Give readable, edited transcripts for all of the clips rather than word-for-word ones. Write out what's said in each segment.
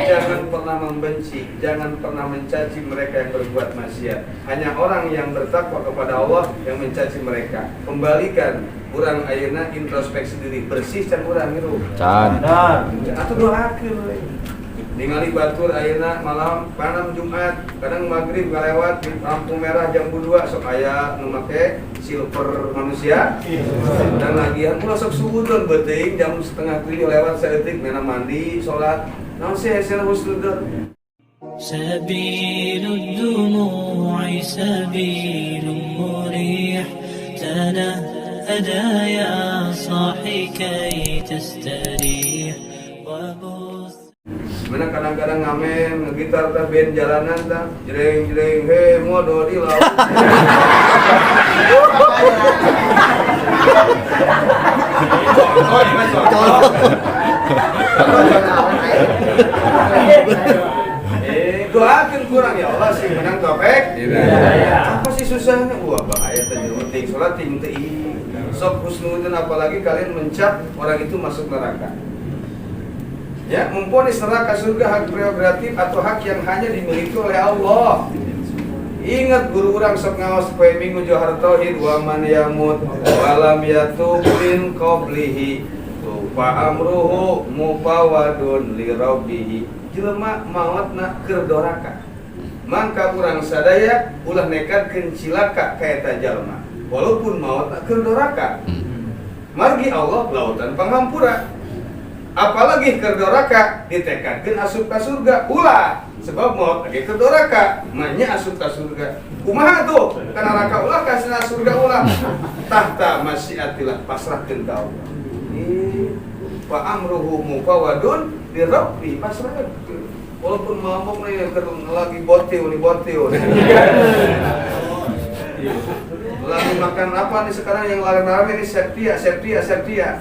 jangan pernah membenci, jangan pernah mencaci mereka yang berbuat maksiat. Hanya orang yang bertakwa kepada Allah yang mencaci mereka. Kembalikan urang ayeuna introspeksi diri, bersih can urang itu. Can. Atau doakeun. Ningali batur ayeuna malam malam Jumat, kadang maghrib ngalewat di lampu merah jam 2 sok aya nu make silver manusia. Dan lagian ulah sok suudon beuting jam 2:30 lewat saeutik mena mandi salat. Naon sih hasil husnudon? سبيل الدموع سبيل مريح تنهدى يا صاحي كي تستريح وبث. Mana kadang-kadang ngamen ngegitar tah band jalanan tah jreng-jreng he modo di laut. Doakeun kurang ya Allah sih menang topek. Apa sih susahnya? Wah bahaya teh penting salat ting teu sok husnudzon apalagi kalian mencap orang itu masuk neraka. Ya, memponis neraka surga hak prerogatif atau hak yang hanya dimiliki oleh Allah. Ingat guru orang sok ngaos poe minggu johar tauhid wa man yamut wa lam yatub min qablihi fa amruhu mufawadun li rabbih. Jelema maotna keur doraka. Mangka urang sadaya ulah nekatkeun cilaka ka eta jalma. Walaupun maotna keur doraka. Margi Allah lautan pangampura. Apalagi keur doraka ditekadkeun asup ka surga ulah sebab maut lagi keur doraka manya asup ka surga kumaha tuh ka neraka ulah ka surga ulah tahta masyiatillah pasrahkeun ka Allah fa amruhu mufawadun li rabbi pasrahkeun walaupun mabuk nih lagi botiu lagi makan apa nih sekarang yang rame nih septia Cynthia.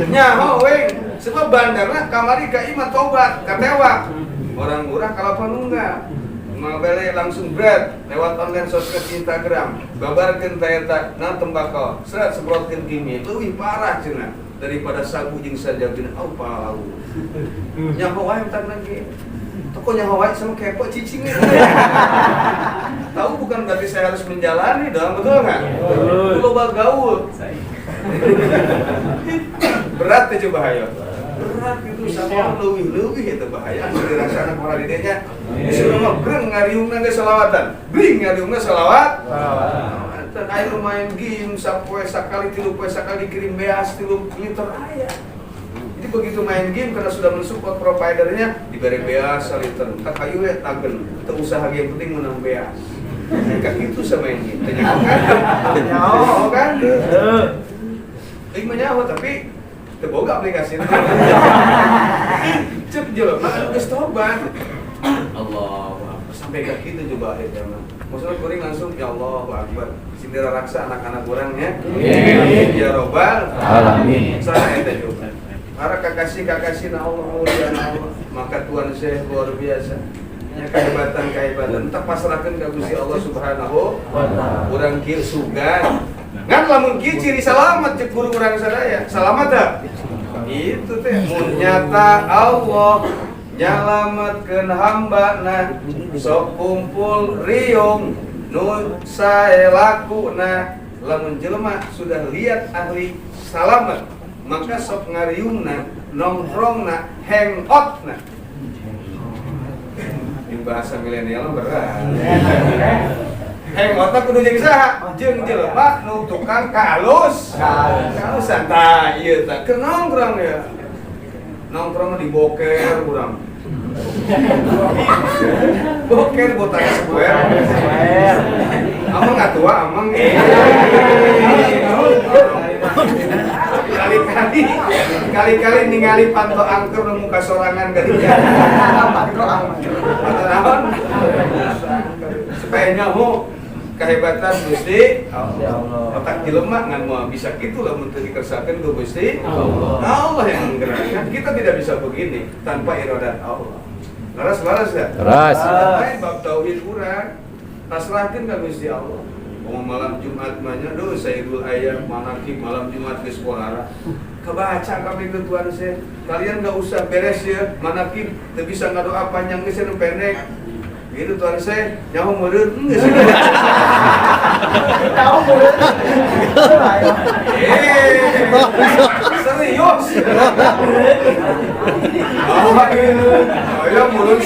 Nyaho weng, sebab bandarna kamari ka iman tobat, katewak. Orang murah kalau panungga. Mabele langsung berat lewat online sosmed Instagram. Babarkeun eta na tembakau, seret semprotkeun kimi, leuwih parah cenah daripada sabu jeung sajabina au. Nyaho wae entar lagi. Tokonya Hawaii sama kepo cicing itu. Tahu bukan berarti saya harus menjalani dong, betul nggak? Betul. Loba gaul. Berat itu bahaya. Berat itu sama leuwih itu bahaya. Dirasakan para didenya. Disuruh mah breng ngariungna ge selawatan. Bring ngariungna selawat. Dan ayo main game sapoe sakali 3 poe sakali kirim beas 3 liter aya. Jadi begitu main game karena sudah mensupport providernya diberi beas saliter. Tak kayu ya tagen. Kita usaha game penting menang beas. Kayak gitu sama main game. Nyaho kan? Ing menyaho tapi teboga aplikasi. Cep jelema anu geus tobat. Allah sampai kayak gitu coba akhirnya. Maksudnya kuring langsung ya Allahu Akbar. Sindira raksa anak-anak kurang ya. Ya Robbal alamin. Saya eta juga. Para kakasih na Allah mulia Allah, maka Tuhan saya luar biasa. Nya kehebatan tak pasrahkeun ka Gusti Allah Subhanahu wa taala. Urang kieu sugan. Ngan lamun kieu ciri salamet cek guru urang sadaya. Salamet teh. Itu teh mun nyata Allah nyalametkeun hambana sok kumpul riung nu sae lakuna lamun jelema sudah lihat ahli salamet maka sok ngariungna nongkrongna hangoutna di bahasa milenial berat hangoutna kudu jeung saha jeung jelema nu tukang kalus santai ieu teh keur nongkrong ya nongkrong di boker urang boker botak square amang atua amang kali-kali ningali panto angker nu muka sorangan gadinya panto angker naon supaya nyaho kehebatan Gusti Allah otak jelema ngan moal bisa kitu lamun teu dikersakeun ku Gusti Allah yang menggerakkan kita tidak bisa begini tanpa iradat Allah laras ya laras lain bab tauhid urang pasrahkeun ka Gusti Allah. Malam Jumat banyak doh Sayyidul Ayam manakib malam Jumat geus polara. Kebaca kabeh ke Tuhan saya. Kalian enggak usah beres ya manakib teu bisa ngadoa panjang geus nu pendek. Gitu Tuhan saya nyaho meureun geus. Nyaho meureun. Serius. Ya meureun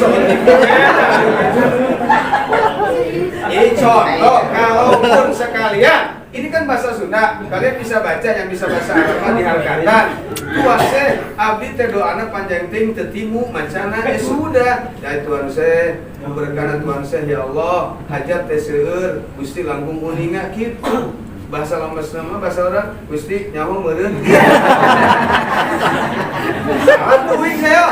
contoh kalaupun sekalian ini kan bahasa Sunda, kalian bisa baca yang bisa bahasa Arab dihargakan. Tuhan saya, abdi teh doana panjang ting tetimu macana sudah. Ya Tuhan saya, berkana Tuhan saya ya Allah, hajat teh seueur, Gusti langkung uninga kitu. Bahasa lamas nama bahasa orang Gusti nyawa meureun. Atuh wing saya.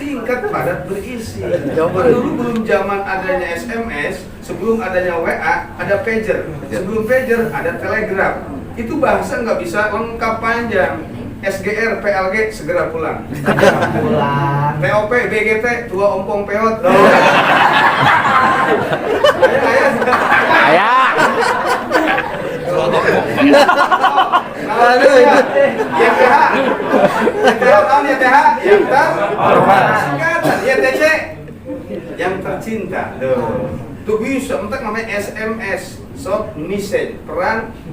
Singkat padat berisi. Dulu belum zaman adanya SMS, sebelum adanya WA, ada pager. Sebelum pager ada telegram. Itu bahasa nggak bisa lengkap panjang. SGR, PLG segera pulang. POP, BGT tua ompong peot. Ayah. YTH tahun YTH singkatan YTC yang tercinta tuh bisa entek namanya SMS short message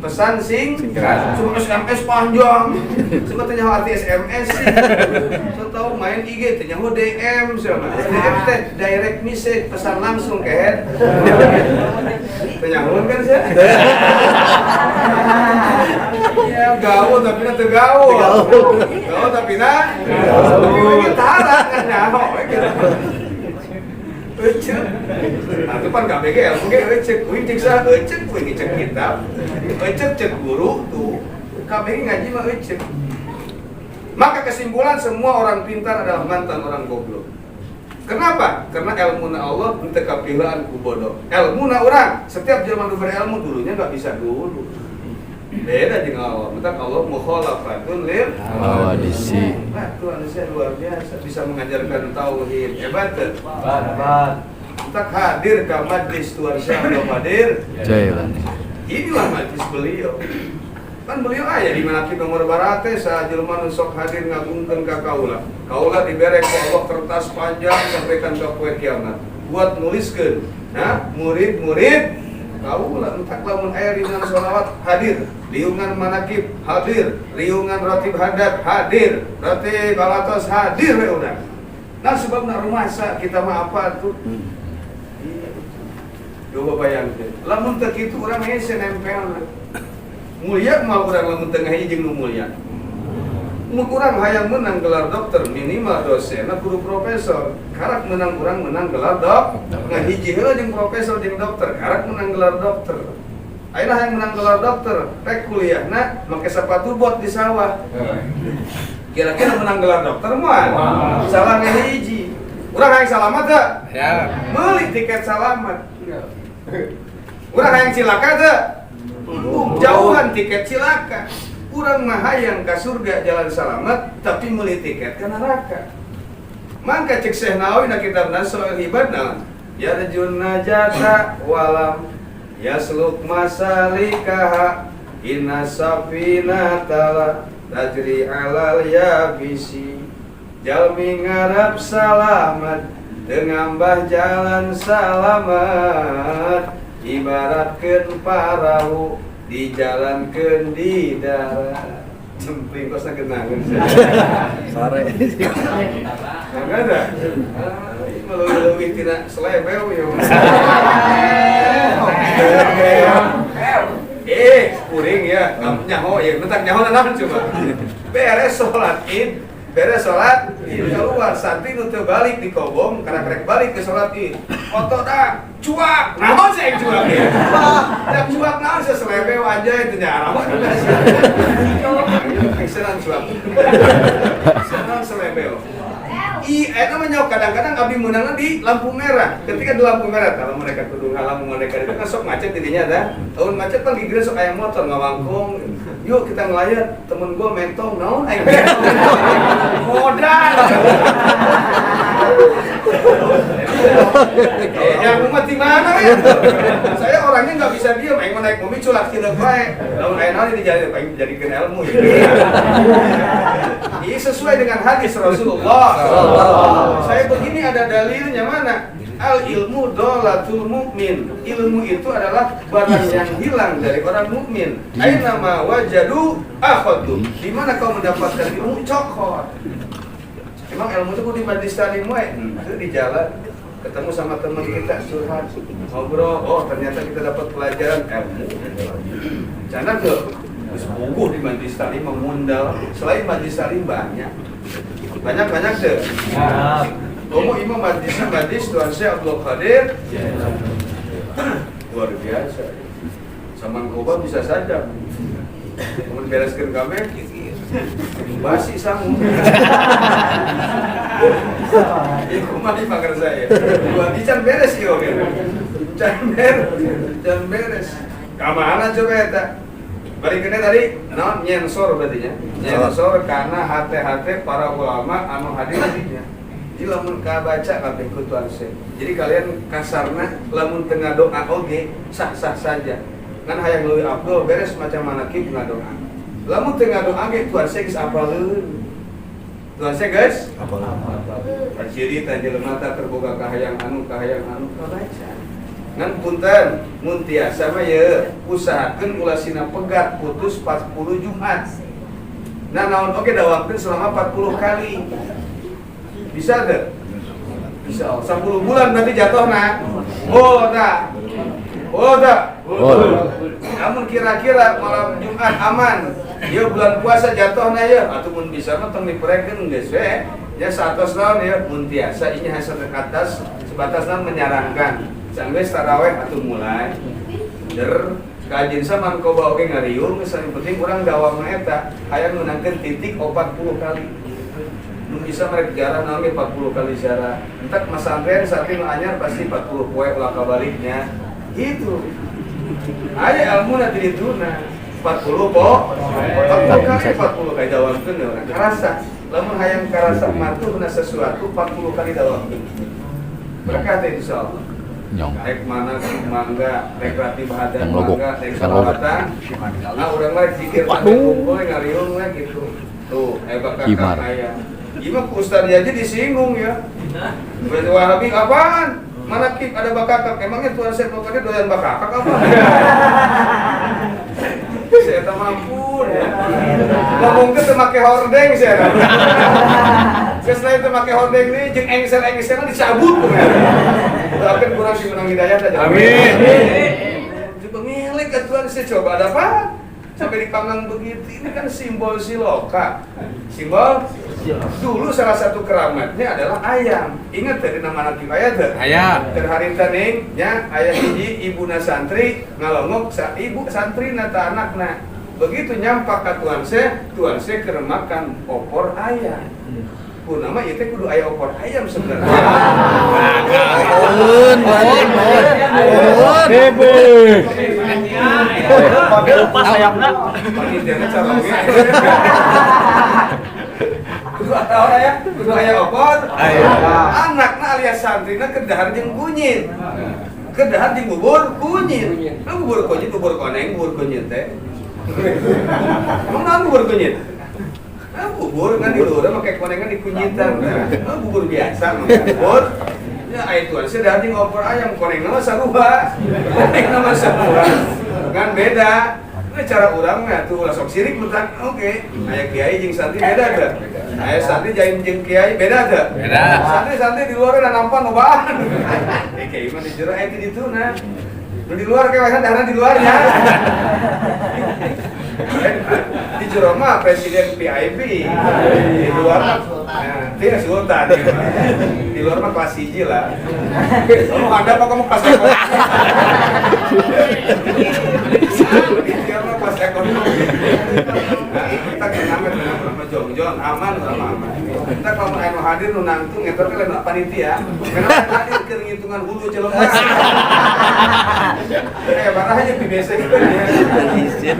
pesan singkat cuma SMS panjang cuma tanya arti SMS sih so tau main IG tanya DM sama DM teh direct message pesan langsung kan tanya kan sih ya gaul tapi na tegaul gaul tapi na kita harap kan nyaho ecek nah itu kan gak BGL mungkin ecek wih cek sah ecek wih cek kitab ecek cek guru tuh KBG ngaji mah ecek. Maka kesimpulan semua orang pintar adalah mantan orang goblok. Kenapa? Karena ilmu na Allah untuk kapilaan ku bodoh. Ilmu na orang setiap zaman berilmu dulunya nggak bisa dulu. Beda dengan Allah. Mentak Allah mukhalafatun lil awadisi. Tuhan saya luar biasa bisa mengajarkan tauhid. Hebat. Mentak hadir ke majlis Tuhan saya hadir. Inilah majlis beliau. Kan beliau aya di manakib nomor barate sajelma nu sok hadir ngagungkeun ka kaula. Kaula dibere ku Allah kertas panjang sampaikan ka poe kiamat. Buat nuliskeun. Nah, murid-murid kaula entak lamun aya riungan sholawat hadir, riungan manakib hadir, riungan ratib hadat hadir, ratib balatos hadir we urang. Nah sebabna rumasa kita mah apa tuh? Coba bayangkeun. Lamun teu kitu urang hese nempel. Mulia mal urang lamun tengah hiji jeung nu mulia. Mun urang hayang menang gelar dokter minimal dosenna kudu profesor. Karak menang urang menang gelar dokter. Nah hiji heula jeung profesor jeung dokter, karak menang gelar dokter. Ayeuna hayang menang gelar dokter, rek kuliahna make sepatu bot di sawah. Kira-kira menang gelar dokter moal. Salah hiji. Urang hayang salamat teu? Ya. Meuli tiket salamat. Urang hayang cilaka teu? Jauhan tiket cilaka. Urang mah hayang ka surga jalan selamat tapi meuli tiket ka neraka. Mangka cek Syekh Nawawi na kitabna Soal Ibadna ya rajun najata walam yasluk masalikaha inna safina tala tajri alal yabisi jalmi ngarap salamat dengambah jalan salamat ibaratkeun parahu dijalankeun di darat cempling kosna kenangan Sare. enggak ada melalui tina selebeu ya kuring ya nyaho ya bentak nyaho naon coba beres salat Id beres salat keluar santri nu teu balik di kobong karena krek balik ke salat Id foto dah cuak naon sih cuak ya dak cuak naon sih selebeu aja itu nya arah senang cuak senang selebeu eta mah kadang-kadang abdi meunangna di lampu merah. Ketika di lampu merah kalau mereka kudu ngalang mereka itu kan sok macet intinya dah. Tahun macet kan gigire sok aya motor ngawangkung. Yuk kita ngelayat, temen gua mentong naon aing. Modal. Yang umat di mana ya? Saya orangnya nggak bisa diam, aing naik mobil culak cilek bae. Lamun aya naon dijadikan aing dijadikan ilmu. Ini sesuai dengan hadis Rasulullah. Saya begini ada dalilnya mana? Al ilmu dolatul mukmin. Ilmu itu adalah barang yang hilang dari orang mukmin. Aina ma wajadu akhadu. Di mana kau mendapatkan ilmu? Cokot. Emang ilmu itu kudu dibandingkan ilmu itu di jalan ketemu sama teman kita curhat ngobrol, oh ternyata kita dapat pelajaran ilmu. Cana tuh terus buku di majlis taklim memundal. Selain majlis taklim banyak tuh. Kamu imam majlis Tuan Syekh Abdul Qadir luar biasa. Sama Koba bisa saja. Kemudian bereskan kami basi sangu. Iku mah di pagar saya. Dua dican beres yo gitu. Can beres. Kamana coba eta? Bari kene tadi naon nyensor berarti nya. Nyensor karena hati-hati para ulama anu hadir dinya. Jadi lamun kabaca kabeh ku Tuan Syekh. Jadi kalian kasarna lamun tengah doa oge sah-sah saja. Kan hayang leuwih afdol beres macam manakib ngadoa. Lamun tengah doa ge Tuan Syekh geus apaleun. Tuan Syekh guys, apal. Ciri teh jelema teh terboga kahayang anu kabaca. Ngan punten mun tiasa mah ye usahakeun ulasina pegat putus 40 Jumat. Nah naon oge dawakeun selama 40 kali. Bisa deh? Bisa. 10 bulan berarti jatuhna. Oh tak. Namun kira-kira malam Jumat aman. Ya bulan puasa jatuhna ya. Ataupun bisa mah tong diperekeun geus we. Ya 100 tahun ya mun tiasa ini hasil atas sebatas menyarankan. Sanggeus tarawih atuh mulai. Kajin sama Koba oge ngariung geus penting urang dawang eta hayang menangkeun titik 40 kali. Belum bisa mereka jarang nanti 40 kali ziarah. Entak masantren saat ini anyar pasti 40 poe ulah kabaliknya. Gitu. Aya ilmu nanti dituna 40 po. 40 kali 40 kali dawamkeun urang. Karasa lamun hayang karasa matuhna sesuatu 40 kali dawamkeun. Berkah teh insyaallah. Rek mana mangga, rek rati bahadan mangga, rek salawatan. Nah urang mah zikir sampai kumpul ngariung we gitu. Tuh, bakal kaya. Gimana Ustaz aja disinggung ya. Wahabi apaan? Mana kip ada bakakak? Emangnya Tuan Syekh pokoknya doyan bakakak apa? Saya tak mampu ya. Ngomong ke make hordeng saya. Setelah itu make hordeng ini jeung engsel-engsel dicabut tuh ya. Doakeun kurang si menang hidayah saja. Amin. Coba milik ke Tuan Syekh coba ada apa? Sampai dipanggang begitu, ini kan simbol siloka. Simbol dulu salah satu keramatnya adalah ayam. Ingat dari nama anak ayah teh? Ayam. Terhari taning, ya ayah hiji ibuna santri ngalongok ibu santri nata anakna. Begitu nyampak ke Tuan Syekh keur makan opor ayam. Nama itu kudu aya opor ayam sebenarnya. Lepas sayapna. Panitiana caranya. Kudu aya opor. Anakna alias santrina kedahan jeung kunyit. Kedahan jeung bubur kunyit. Bubur kunyit, bubur koneng, bubur kunyit teh. Emang naon bubur kunyit? Bubur kan di luar pakai konengan di kunyitan. Bubur biasa bubur. Ya aya Tuan Syekh daging opor ayam konengna mah sarua. Konengna mah sarua. Kan beda. Cara urang mah tuh ulah sok sirik mutak. Oke. Aya kiai jeung santri beda teh. Aya santri jeung kiai beda teh. Beda. Santri di luar da nampan lobaan. Kiai mah di jero aya di dituna. Di luar kayak dana di luarnya. Di jero mah presiden VIP. Di luar mah dia sultan. Di luar mah kelas 1 lah. Kamu ada apa kamu kelas ekonomi? Di luar mah kelas ekonomi. Kita kenapa sama Jong aman sama aman. Kita kalau mau hadir nu nangtung eta teh lain panitia. Kenapa hadir keur ngitungan hulu jelema. Ya marah aja biasa gitu ya.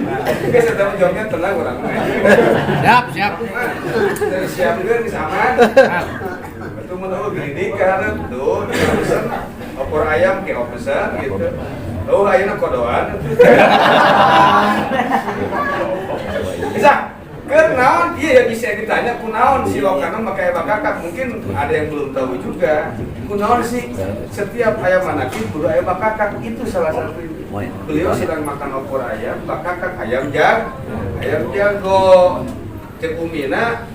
Kita sedang jawabnya tenang orang. Siap. Siap geus bisa aman. Betul gini karena tuh pesen opor ayam kayak pesan gitu. Oh ayeuna kodoan. Bisa. Kenaon dia ya bisa ditanya kunaon si lokana make bakakak mungkin ada yang belum tahu juga. Kunaon sih setiap ayam manakib kudu ayam bakakak itu salah satu. Beliau sedang makan opor ayam bakakak ayam jago. Cek umina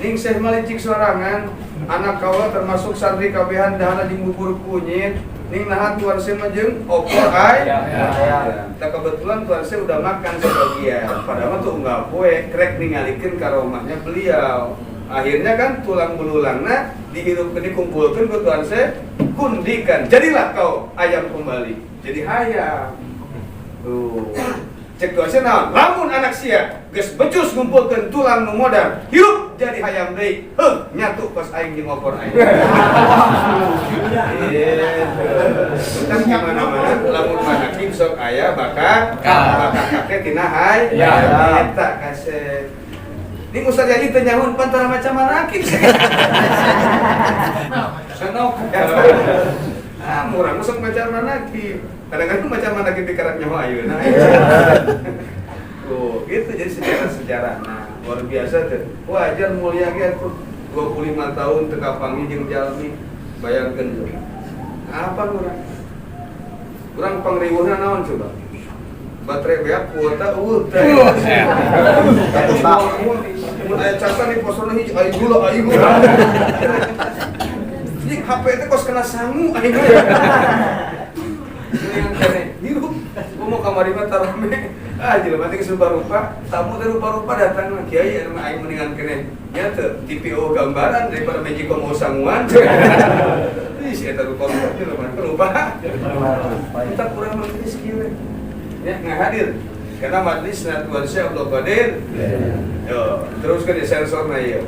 ning malicik sorangan anak kaula termasuk santri kabehan dahana di bubur kunyit ning nahan tuan saya majeng opor ayam. Tak kebetulan tuan saya udah makan sebagian. Padahal tuh enggak poe krek ningalikeun ka rumahnya beliau. Akhirnya kan tulang belulangna dihidupkeun dikumpulkeun ku tuan saya kundikan. Jadilah kau ayam kembali. Jadi hayam. Tuh. Cek tuan saya naon? Lamun anak sia geus becus ngumpulkeun tulang nu modal. Hirup jadi hayam deui. Heuh, nyatu pas aing jeung opor ayam. Kan gimana-mana lamun manakib sok aya bakak kakek tina hay. Eta kasih. Ini Ustaz Yadi teu nyahoun pantara macam manakib. Senok. Murang sok macam manakib. Kadang-kadang macam manakib dikarak nyaho ayeuna. Tuh, gitu jadi sejarah-sejarah. Nah, luar biasa tuh. Wajar mulia ge tuh 25 tahun teu kapangi jeung jalmi. Bayangkeun tuh. Apa urang? Urang pangriweuhna naon coba? Baterai beak kuota teh. Mun aya casan di posona hiji aing gula. Jadi HP teh kos kena sangu aing. Yang kene hirup mau kamari mah tarame. Jelema teh rupa-rupa, tamu teh rupa-rupa datang mah kiai anu aing mendingan kene nya teu TPO gambaran daripada Mejikom mau sanguan. Ih, si eta rupa-rupa jelema kita kurang majelis kieu. Ya ngahadir karena majelis Tuan Syekh Abdul Qadir. Yo, teruskeun di sensorna ieu.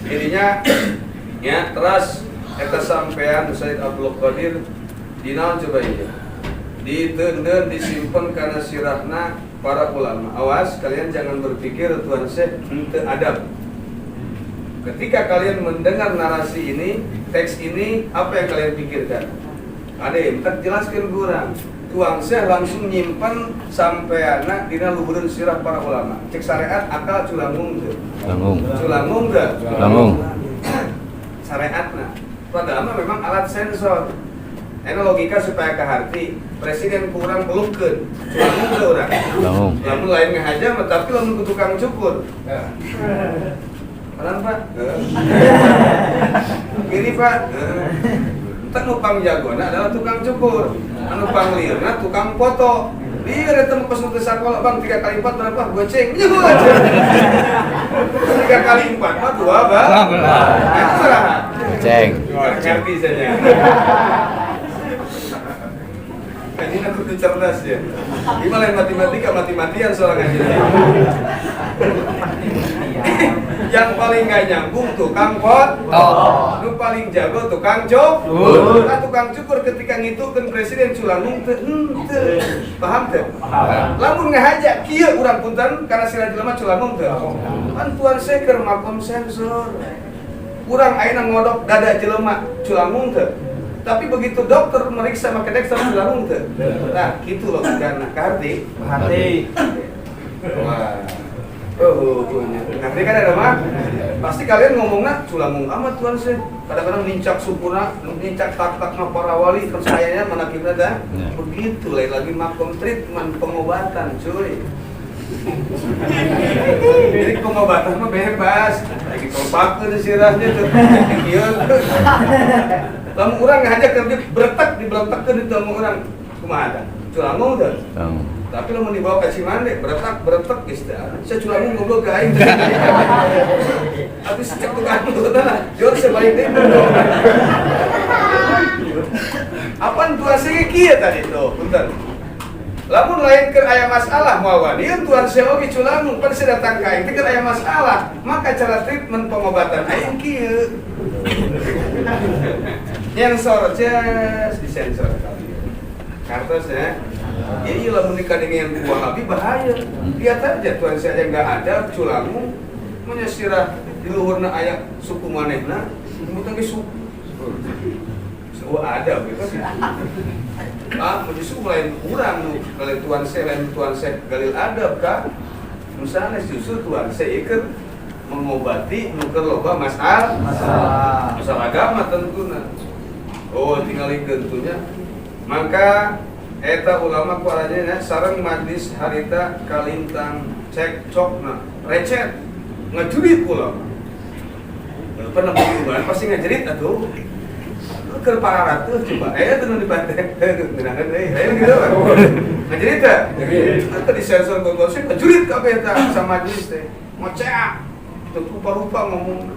Jadinya ya teras eta sampean Said Abdul Qadir dinaon coba ieu. Diteundeun disimpen kana sirahna para ulama. Awas kalian jangan berpikir Tuan Syekh henteu adab. Ketika kalian mendengar narasi ini, teks ini, apa yang kalian pikirkan? Ada yang tak jelaskan kurang. Tuan Syekh langsung nyimpen sampeana dina luhureun sirah para ulama. Cek syariat akal culangung teu? Culangung enggak? Culangung. Syariatna. Padahal memang alat sensor. Ini logika supaya keharti presiden kurang pelukkeun. Culangung teu urang? Culangung. Lamun lain ngahaja tapi lamun ku tukang cukur. Orang Pak. Gini Pak. Entar nupang jagona adalah tukang cukur. Anu panglirna tukang foto. Dia datang pas nu sekolah Bang 3 kali 4 berapa? Goceng. 3 kali 4 mah 12. Itu salah. Goceng. Ngerti saja. Ini aku tuh cerdas ya. Gimana yang matematika mati-matian soal ngaji. Yang paling gak nyambung tukang foto, nu paling jago tukang cukur. Nah, tukang cukur ketika ngitukeun presiden culangung teu henteu. Paham teu? Lamun ngahaja kieu urang punten kana sira jelema culangung teu. Kan Tuan Syekh keur makom sensor. Urang ayeuna ngodok dada jelema culangung teu. Tapi begitu dokter meriksa make dexter culangung teu. Nah, kitu logikana. Kahati. Wah. Nanti kan ada mah, pasti kalian ngomongnya culangung amat Tuan Syekh. Kadang-kadang nincak supuna, nincak tak-tak para wali, percayanya manakibna dah. Begitu, lain lagi makom treatment pengobatan, cuy. Jadi pengobatan mah bebas, lagi tompakeun sirahnya tuh, kieu. Lamun urang ngajak kerja beretak diberetakkeun itu sama urang, kumaha tah? Culangung teh. Tapi lo mau dibawa ke Cimande, beretak geus teh. Saya culangung ngobrol ke aing. Habis cek tukang lu tah, jor sebalik deui. Apaan Tuan Syekh kieu tadi tuh, punten. Lamun lain keur aya masalah mawan, ieu Tuan Syekh oge culangung pan saya datang ka aing teh keur aya masalah, maka cara treatment pengobatan aing kieu. Nyensor jas disensor kali. Kartos ya. Ya iyalah menikah dengan Wahabi bahaya. Lihat aja Tuan Syekh yang enggak ada culangung menyesirah di luhurna aya suku manehna, mutang ge suku Oh ada gitu sih. Justru lain kurang nu kalau tuan saya galil adab kak. Misalnya justru tuan saya ikut mengobati nuker loba masalah agama tentunya. Oh tinggal tentunya. Maka eta ulama kuaranya sareng majlis harita kalintang cek cokna recet ngejurit ulama. Pernah berhubungan pasti ngejerit atuh. Ke para ratu coba, itu nu dibantai, genangan gitu kan? Ngejerit tak? Atau disensor gosip, ngejurit kabeh eta sama majlis teh, ngocek, itu rupa-rupa ngomong,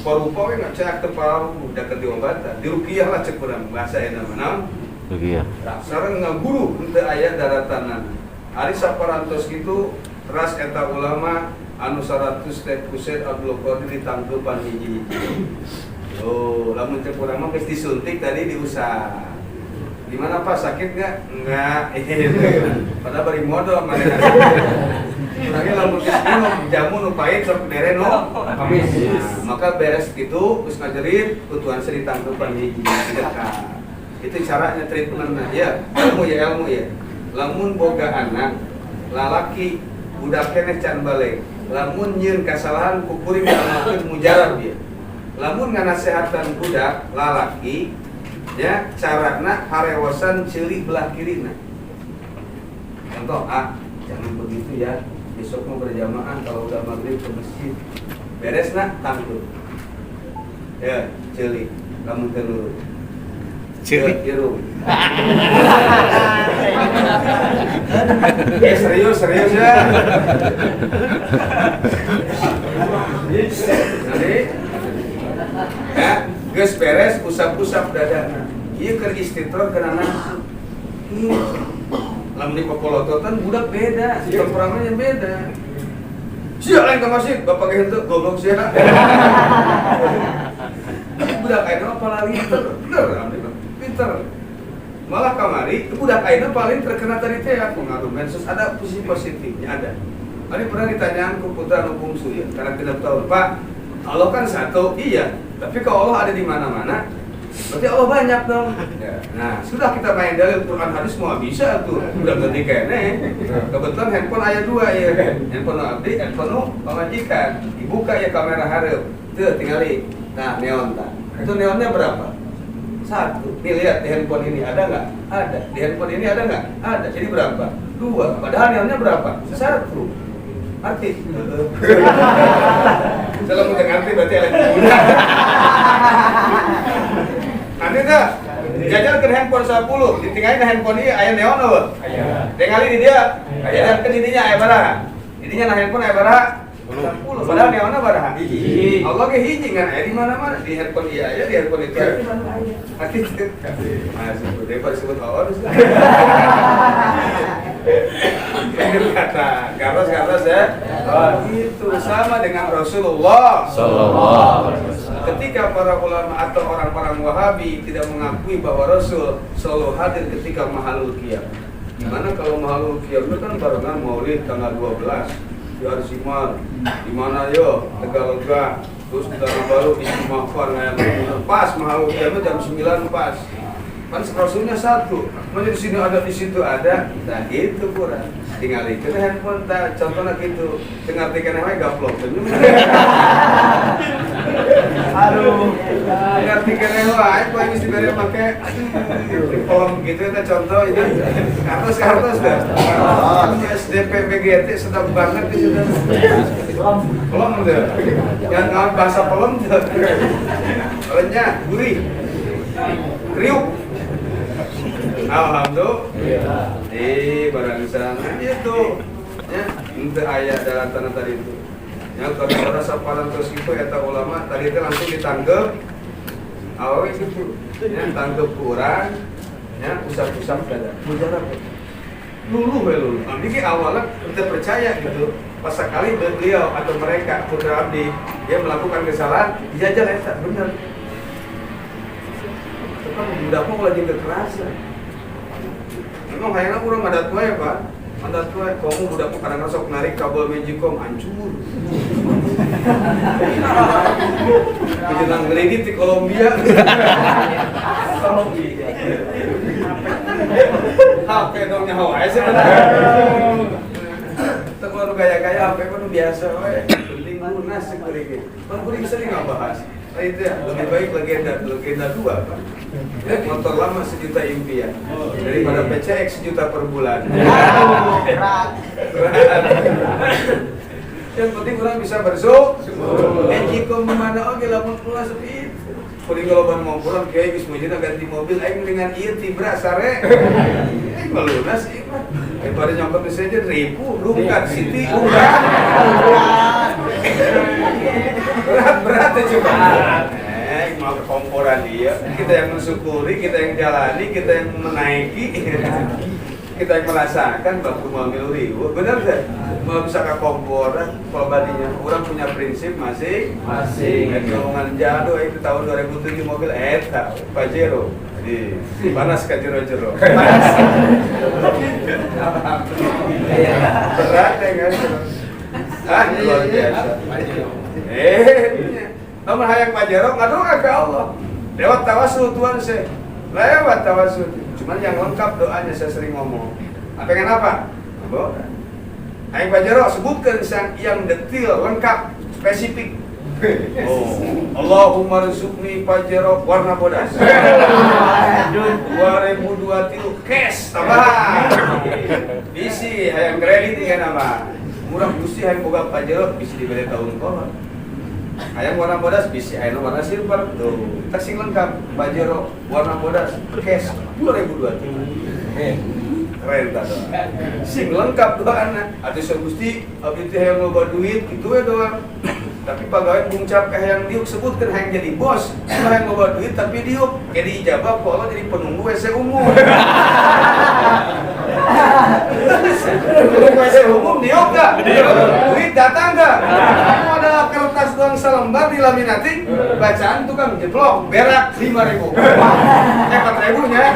rupa-rupa we ngocek kepala udah ke diobatan, dirukiah lah cek kurang bahasa enak mana? Rukiah. Sareng ngaguru untuk ayat daratanan, hari saparantos gitu, ras eta ulama anu 100 teh kuset Abdul Qadir ditangkepan hiji. Oh, lamun cek urang mah geus disuntik tadi diusah. Gimana Pak, sakit nggak? Enggak. Padahal bari modal mana. Urangnya lamun geus minum jamu nu pahit sok dere no. Maka beres gitu geus ngajerit kutuan seri tangkepan hiji. Itu caranya treatmentnya ya. Ilmu ya. Lamun boga anak lalaki budak keneh can balik. Lamun nyieun kasalahan kukuring ngalakeun mujarab dia. Lamun nganasehatan budak lalaki ya carana harewasan cili belah kirina. Contoh jangan begitu ya, besok mau berjamaah kalau udah maghrib ke masjid beres nak tangguh ya cili kamu telur cili biru serius ya nanti ya, geus beres usap-usap dada. Ieu keur istitror kenana. Lamun di popolototan budak beda, temperamennya beda. Sia lain ka masjid, bapak ge henteu goblok sia. Budak ayeuna paling pinter. Malah kamari budak ayeuna paling terkena tadi teh pengaruh medsos ada sisi positifnya ada. Tadi pernah ditanyaan ke putra nu bungsu ya, karena tidak tahu, Pak, Allah kan satu, iya. Tapi kalau Allah ada di mana-mana, berarti Allah banyak dong. Ya. Nah, sudah kita main dalil Quran hadis semua bisa tuh. Udah ngerti kayaknya. Kebetulan handphone ayat 2 ya. Handphone abdi, handphone pemajikan. Dibuka ya kamera hareup. Tuh tinggali. Nah, neon tak. Itu neonnya berapa? 1. Nih lihat di handphone ini ada nggak? Ada. Di handphone ini ada nggak? Ada. Jadi berapa? 2. Padahal neonnya berapa? 1. Arti. Kalau mau ngerti berarti ada. Nanti dah jajal ke handphone 10, ditinggalin handphone ini aya neon apa? Aya. Tinggalin di dia. Jajal ke didinya aya baraha. Didinya na handphone aya baraha? 10. Padahal neonnya baraha? Hiji. Allah ge hiji kan aya di mana-mana. Di handphone ieu aya, di handphone itu aya. Arti itu. Masuk daripada sebut Allah. Kata garos ya. Itu sama dengan Rasulullah sallallahu alaihi wasallam. Ketika para ulama atau orang-orang Wahabi tidak mengakui bahwa Rasul selalu hadir ketika mahalul qiyam. Gimana kalau mahalul qiyam itu kan barengan Maulid tanggal 12 di Arsimar. Di mana yo? Tegalega. Terus di Tanah Baru Istighfar pas mahalul qiyam jam 9 pas. Kan Rasulnya 1. Mana di sini ada, di situ ada. Nah gitu kurang. Tinggal itu handphone tak contohnya gitu. Dengar tiga namanya gaplok. Aduh. Dengar tiga namanya aku yang mesti beri pakai kolom gitu itu contoh ini. Kartus dah. SDP PGT sedang banget itu sudah. Pelom tuh. Yang ngawal bahasa pelom tuh. Renyah, gurih. Kriuk. Alhamdulillah. Barang sana itu ya, untuk ayat dalam tanah tadi itu. Yang kalau rasa paling terus itu eta ulama tadi itu langsung ditangkep. Awe gitu. Ya, tangkep kurang. Ya, usap-usap dada. Mujarab. Lulu. Nanti awalnya kita percaya gitu. Pas sekali beliau atau mereka putra abdi dia melakukan kesalahan, dijajal eta benar. Kan budak mah lagi kekerasan. Emang hayangna urang ngadat wae, Pak. Ngadat wae kamu budak kadang-kadang sok narik kabel Magicom hancur. Menjelang kredit di Kolombia. HP dong nyawa aja sebenarnya. Teguh gaya-gaya HP pun biasa, penting lunas kredit. Kan kuring sering nggak bahas. Nah itu ya, lebih baik legenda 2 kan. Motor lama 1 juta impian daripada PCX 1 juta per bulan. Berat. Yang penting orang bisa bersyukur. Jika mana oke lamun kula sepi. Kuring kalau ban mau pulang kiai geus mujina ganti mobil aing dengan ieu tibra sare. Melunas ieu mah. Daripada nyongkot saja ribu rungkat Siti berat coba. Mau kekomporan dia. Kita yang mensyukuri, kita yang jalani, kita yang menaiki. Kita yang merasakan baku mau ribu. Benar enggak? Mau bisa ke komporan, kalau badinya orang punya prinsip masing-masing. Ngomongin jadul itu tahun 2007 mobil eta Pajero. Jadi panas kan jero-jero. Berat ya kan? Luar biasa. Namun hayang Pajero ngadoa ke Allah. Lewat tawasul Tuhan saya. Lewat tawasul. Cuman yang lengkap doanya saya sering ngomong. Pengen apa? Boleh. Hayang Pajero sebutkan yang detail, lengkap, spesifik. Allahumma rizukni Pajero warna bodas 2023 cash tambah bisi hayang kredit kan apa murah gusti hayang boga Pajero bisi dibeli tahun kolot hayang warna bodas bisi hayang warna silver tuh tak sing lengkap Pajero warna bodas cash 2023 keren tak doa sing lengkap doanya ada gusti abdi teh hayang loba duit gitu ya doang. Tapi pegawai bungcap yang diuk sebutkan yang jadi bos, yang bawa duit tapi diuk jadi ijabah kalau jadi penunggu WC umum. Penunggu WC umum diuk nggak? Duit datang nggak? Kamu ada kertas doang selembar dilaminating, bacaan tukang jeblok berak 5.000. 4.000 nya.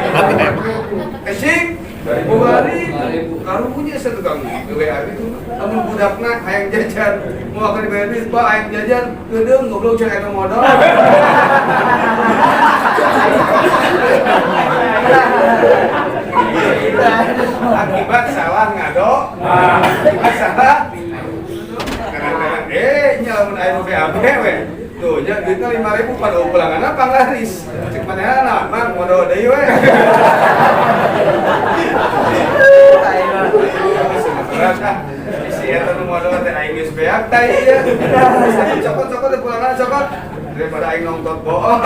Kesing. 2.000 kalau punya satu kang WA itu namun budakna hayang jajan mau akan dibayar duit pak hayang jajan gedeng goblok cek eta modal akibat salah ngado akibat salah kadang-kadang nyalamun air BAB we tuh nya duitnya 5.000 pada ulangan apa laris cek manehna mang modal deui we isi eta nu modal teh aing geus beak tah ieu. Cokot-cokot teh pulangan cokot daripada aing nongtot bohong.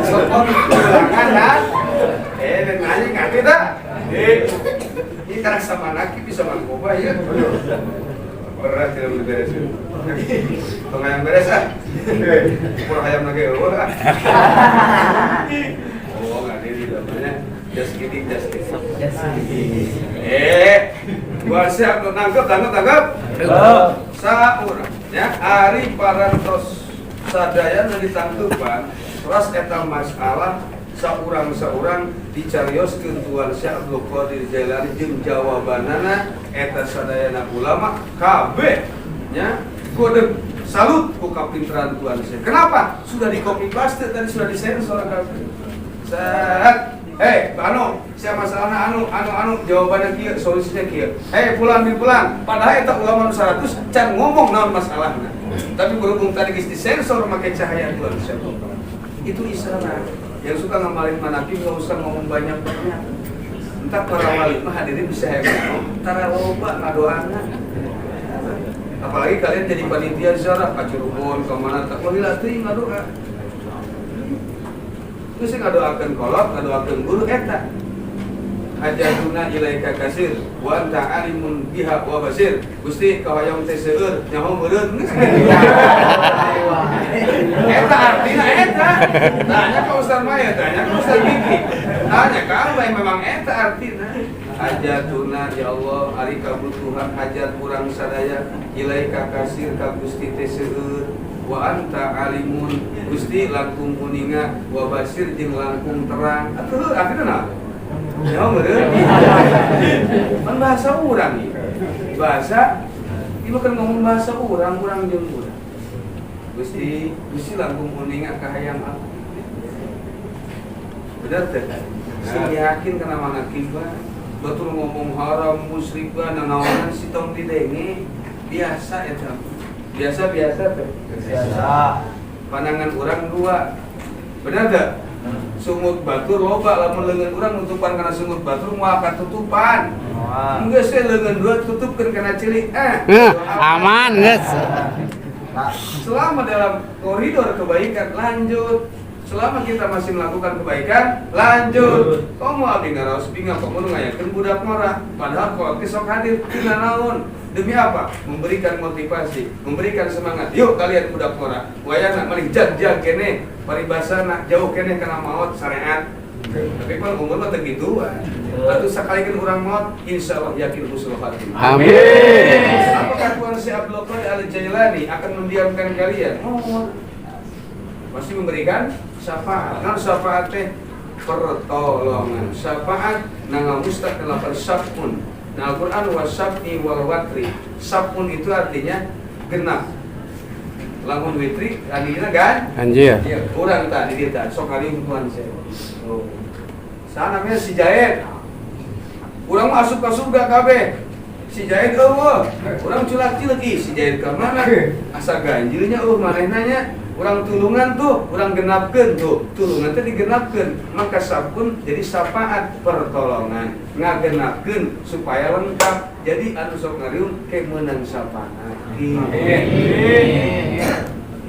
Cokot pulangan nah. Dan nanya ngerti dah. Ini karena sama laki bisa mangkoba ya. Berat tidak beres. Tong ayam beres ah. Pura ayam lagi eueuh ah. Oh, nggak diri namanya. Just kidding. Gua siap untuk tangkap. Saur, ya Ari parantos sadaya nu ditangtupan, ras eta masalah saurang dicarioskeun Tuan Syekh Abdul Qadir Jailani jeung jawabanana eta sadayana ulama kabeh nya kode salut ku kapinteran Tuan Syekh. Kenapa? Sudah di copy paste tadi sudah disensor kabeh. Siapa masalahnya anu jawabannya kieu, solusinya kieu. Pulang padahal eta ulama nu 100 can ngomong naon masalahna. Tapi berhubung tadi geus disensor make cahaya Tuhan Syekh. Itu isyarat. Yang suka ngamalin manaqib enggak usah ngomong banyak-banyak. Entar para wali mah hadirin bisa ngomong, tara loba ngadoana. Apalagi kalian jadi panitia ziarah ka Cirebon, ka mana tak lila teuing ngadoa. Terus ngadoakeun kolot, ngadoakeun guru eta. Hajatuna ilaika kasir wa anta alimun biha wa basir. Gusti kahoyong teh seueur nyaho meureun geus. Eta artina eta. Tanya ka Ustaz Maya, tanya ka Ustaz Kiki. Tanya ka Allah memang eta artina. Hajatuna ya Allah ari kabutuhan hajat urang sadaya ilaika kasir ka Gusti teh seueur wa anta alimun Gusti langkung kuninga wa basir jeung langkung terang. Atuh artina naon? Ya meureun. Kan bahasa urang ieu. bahasa ini bukan ngomong bahasa orang jeung urang. Gusti langkung uninga kahayang aku. Benar teh? Saya yakin kana manakib batur ngomong haram musyrik nanaonan si tong didenge biasa eta. Biasa teh. Biasa. Pandangan orang dua. Benar teh? Sungut batur loba lamun leungeun urang nutupan kana sungut batur moal katutupan. Enggeus we leungeun dua tutupkeun kana cilik. Aman geus. Selama dalam koridor kebaikan lanjut. Selama kita masih melakukan kebaikan lanjut. Kamu abdi ngaraos bingung kamu ngayakeun budak marah. Padahal kalau besok hadir dina naon? Demi apa? Memberikan motivasi, memberikan semangat. Yuk kalian budak marah. Wayana malih jag kene, paribasana jauh kene kana maot syariat. Tapi kalau umur mah teu kitu. Atuh sakalikeun urang maot insyaallah yakin husnul khatimah. Amin. Apakah Tuhan Syekh Abdul Qadir Al-Jailani akan mendiamkan kalian? Masih memberikan syafaat. Kan syafaat teh pertolongan. Syafaat nang mustaq delapan syafun. Nah Al-Quran wasyafi wal watri. Syafun itu artinya genap. Lamun witri artinya kan? Anjir. Ya, urang tadi dia tadi sok kali Tuhan saya. Oh. Sana namanya si Jaid. Urang masuk ke surga kabeh. Si Jaid eueuh. Urang culak-culak si Jaid ka mana? Asa ganjilnya manehnanya. Urang tulungan tuh, urang genapkeun tuh. Tulungan teh digenapkeun. Maka sapun jadi syafaat pertolongan. Ngagenapkeun supaya lengkap. Jadi anu sok ngariung kemenang syafaat.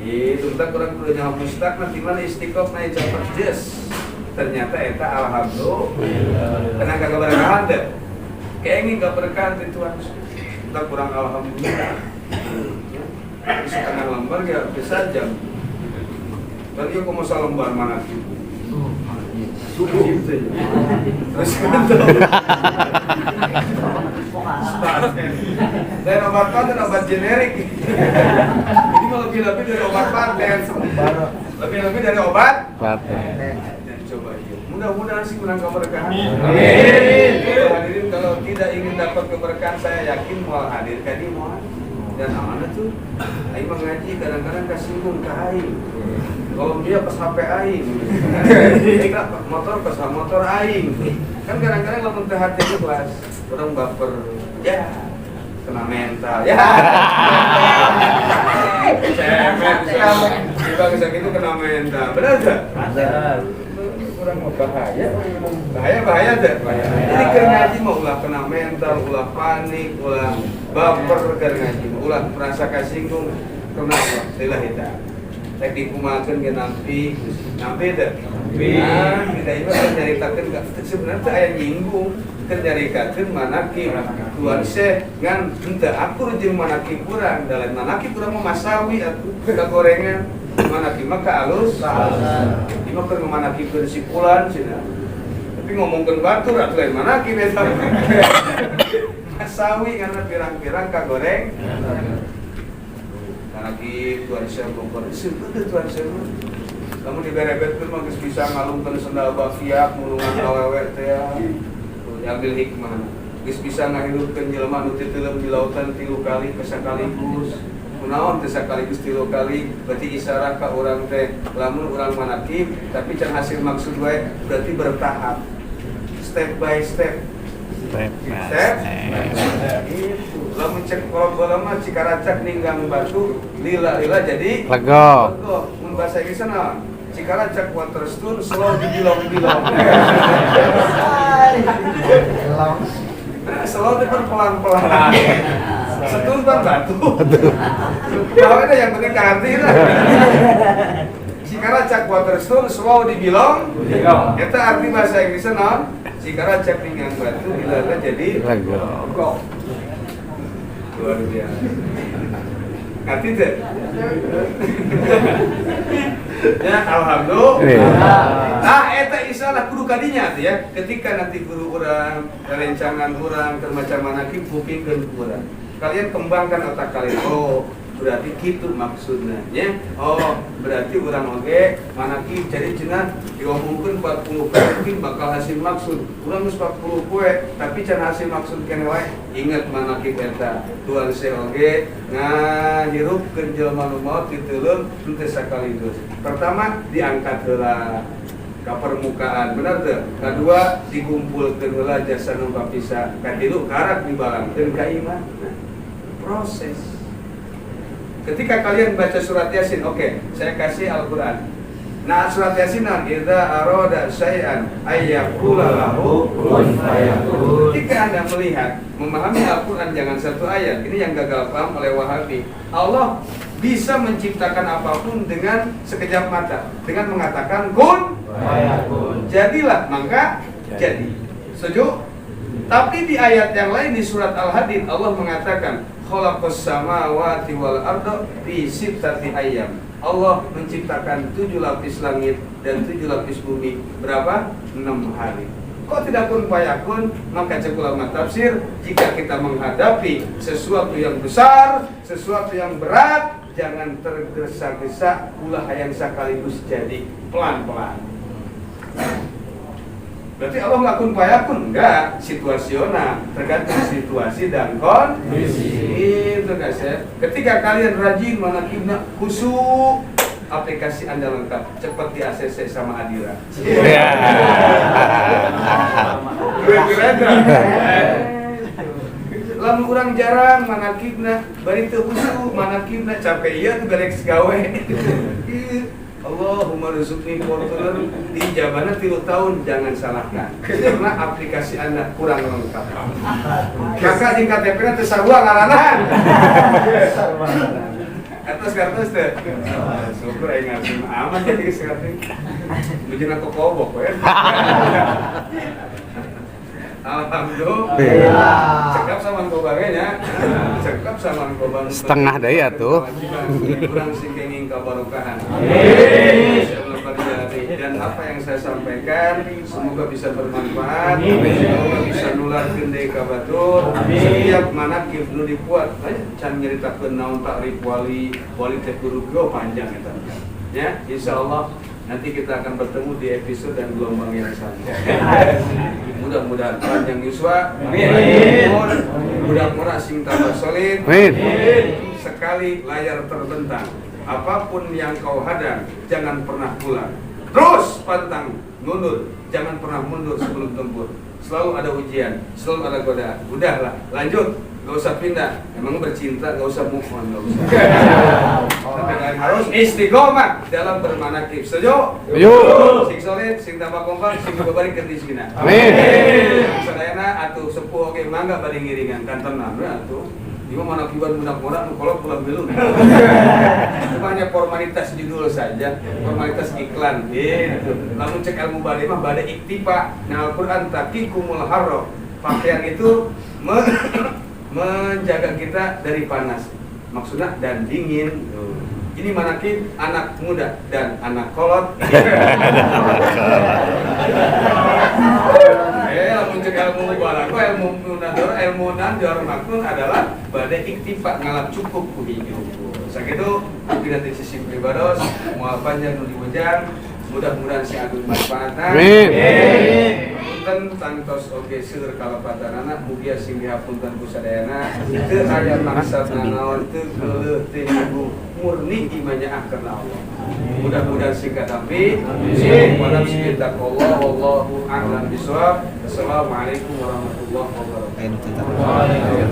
Itu tak kurang kudu nyawa mustaq nanti mana istiqomah naik cepet jes. Ternyata eta alhamdulillah. Tenang keberkahan deh. Kenging keberkahan itu Tuhan. Tak kurang alhamdulillah. Setengah lembar ya bisa jam. Tadi aku mau lembar mana sih? Subuh. Terus dan obat paten obat generik. Ini mau lebih-lebih dari obat paten. Lebih-lebih dari obat Paten. Coba yuk. Mudah-mudahan sih menang keberkahan. Amin. Hadirin kalau tidak ingin dapat keberkahan saya yakin mau hadir kadi mau. Dan amanah tuh, aing mengaji kadang-kadang kasinggung ke aing. Kalau dia pas HP aing, kita motor pas motor aing. Kan kadang-kadang lamun teh hati itu kelas, orang baper, ya kena mental, ya. Cemen, kita bisa gitu kena mental, benar tak? Benar. Kurang bahaya deh. Jadi keur ngaji mau ulah kena mental, ulah panik, ulah baper keur ngaji, ulah merasa kasinggung karena Allah. Lillahi ta'ala. Tek dikumakeun ge nampi deh. Nah, kita ieu nyaritakeun sebenarnya teh aya nyinggung keur nyaritakeun manakib Tuan Syekh ngan henteu akur jeung manakib urang, dalam manakib urang mah masawi atuh kagorengan. Manakib mah ka alus. Ieu mah keur manakibkeun sipulan cenah. Tapi ngomongkeun batur atuh lain manakib eta. Masawi karena pirang-pirang kagoreng. Manakib Tuan Syekh Bogor disebut Tuan Syekh. Kamu diberebetkeun mah geus bisa ngalungkeun sendal bafiak mulungan awewe teh. Ambil hikmah. Geus bisa ngahirupkeun jelema nu teuleum di lautan 3 kali sekaligus. Kunaon teh sekaligus 3 kali berarti isyarat ka urang teh lamun urang manakib tapi can hasil maksud wae berarti bertahap. Step by step. Itu. Lamun cek kalau mah cikaracak ninggang batu lila jadi Lego. Mun bahasa Inggris naon? Cikaracak water stone slow dibilong-bilong. Slow itu pelan-pelan. Setun kan batu. Tahu itu yang penting hati lah. Cikaracak water stone slow dibilong. Eta arti bahasa Inggrisnya naon? Cikaracak ninggang batu lila jadi Lego. Luar biasa. Ngerti teh? Ya, alhamdulillah. Nah, eta isalah kudu kadinya teh ya. Ketika nanti guru urang, rencangan urang, macam mana ki bukikeun urang. Kalian kembangkan otak kalian. Oh, berarti kitu maksudnya nya. Oh, berarti urang oge manaki jadi cenah diomongkeun 40 poe mungkin bakal hasil maksud. Urang geus 40 poe tapi can hasil maksud keneh wae. Ingat manaki eta tuan se oge ngahirupkeun jelema nu maot diteuleum teu sakaligus. Pertama diangkat heula ke permukaan, benar tuh. Kedua dikumpulkeun heula jasa nu kapisa. Katilu karak dibalangkeun ka iman. Nah, proses. Ketika kalian baca surat Yasin, oke, saya kasih Al-Qur'an. Nah, surat Yasin idza arada syai'an ayyaqula lahu kun fayakun. Ketika Anda melihat, memahami Al-Qur'an jangan satu ayat. Ini yang gagal paham oleh Wahabi. Allah bisa menciptakan apapun dengan sekejap mata, dengan mengatakan kun fayakun. Jadilah, maka jadi. Setuju? Tapi di ayat yang lain di surat Al-Hadid Allah mengatakan khalaqas samawati wal arda fi sittati ayyam. Allah menciptakan 7 lapis langit dan 7 lapis bumi berapa? 6 hari. Kok tidak kun fayakun? Maka cek ulama tafsir, jika kita menghadapi sesuatu yang besar, sesuatu yang berat, jangan tergesa-gesa, ulah hayang sekaligus jadi, pelan-pelan. Berarti Allah melakukan fayakun? Enggak, situasional, tergantung situasi dan kondisi. Itu guys ya. Ketika kalian rajin manakibna khusyuk, aplikasi Anda lengkap, cepat di ACC sama Adira. Keren-keren. Lamun urang jarang manakibna, bari teu khusyuk manakibna capek ieu tuh garek gawe. Allahumma rizukni Fortuner di jabana 3 tahun, jangan salahkan karena aplikasi Anda kurang lengkap. Kakak di KTP-nya tersarua ngaranan atas kartus teh syukur aing ngasim aman tadi sekarang bujuna kokobok ya. Alhamdulillah. Cekap sama kobangnya, cekap sama kobang. Setengah daya tuh. Kurang sing kenging kabarokahan. Dan apa yang saya sampaikan semoga bisa bermanfaat. Semoga bisa nularkeun deui ka batur. Setiap manakib nu dipuat, can nyaritakeun naon takrif wali teh guru panjang eta. Ya, insyaallah nanti kita akan bertemu di episode dan gelombang yang sama. Mudah-mudahan panjang yuswa. Amin. Mudah-mudahan sing tambah solid. Amin. Sekali layar terbentang, apapun yang kau hadang, jangan pernah pulang. Terus pantang mundur, jangan pernah mundur sebelum tempur. Selalu ada ujian, selalu ada godaan. Udahlah, lanjut. Gak usah pindah. Emang bercinta, gak usah move on, gak usah. Harus istiqomah dalam bermanakib. Setuju? Sing solid, sing tambah kompak, sing balik ke disina. Amin. Sadayana atuh sepuh oge mangga bari ngiringan kantorna atuh. Ieu manakiban budak-budak nu kolot pulang belum. Itu hanya formalitas judul saja, formalitas iklan. Gitu. Lamun cek ilmu bade mah bade iktifa. Nah Al-Qur'an taqikumul harra. Pakaian itu menjaga kita dari panas, maksudnya dan dingin. Ini manakib anak muda dan anak kolot. Mencegah ilmu mubarak, ilmu nanjor maknun adalah badai iktifak ngalap cukup ku hidup. Sakitu pindah sisi pribados, moal panjang nu diwujang, mudah-mudahan si agung manfaatan. Amin. Punten tantos oge seueur kalapatanana mugia sing dihapunten ku sadayana teu aya maksudna naon teu geuleuh teu nunggu murni imannya karena Allah. Mudah-mudahan singkat tapi wadam sekitar Allah wallahu a'lam bishawab. Assalamualaikum warahmatullahi wabarakatuh.